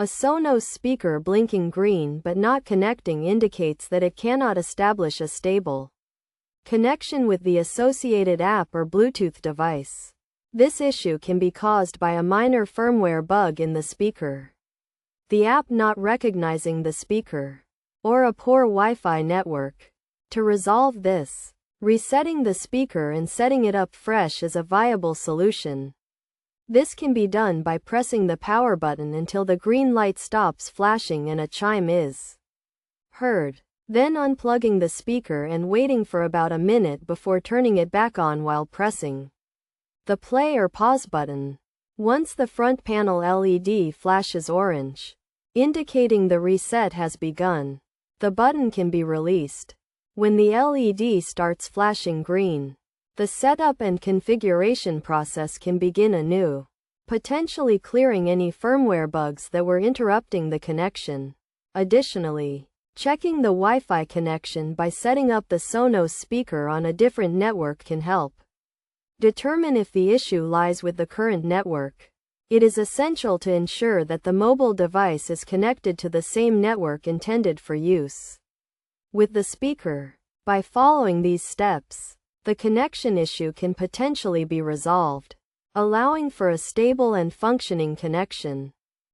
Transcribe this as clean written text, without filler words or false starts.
A Sonos speaker blinking green but not connecting indicates that it cannot establish a stable connection with the associated app or Bluetooth device. This issue can be caused by a minor firmware bug in the speaker, the app not recognizing the speaker, or a poor Wi-Fi network. To resolve this, resetting the speaker and setting it up fresh is a viable solution. This can be done by pressing the power button until the green light stops flashing and a chime is heard. Then unplugging the speaker and waiting for about a minute before turning it back on while pressing the play or pause button. Once the front panel LED flashes orange, indicating the reset has begun, the button can be released. When the LED starts flashing green, the setup and configuration process can begin anew, potentially clearing any firmware bugs that were interrupting the connection. Additionally, checking the Wi-Fi connection by setting up the Sonos speaker on a different network can help determine if the issue lies with the current network. It is essential to ensure that the mobile device is connected to the same network intended for use with the speaker. By following these steps, the connection issue can potentially be resolved, allowing for a stable and functioning connection.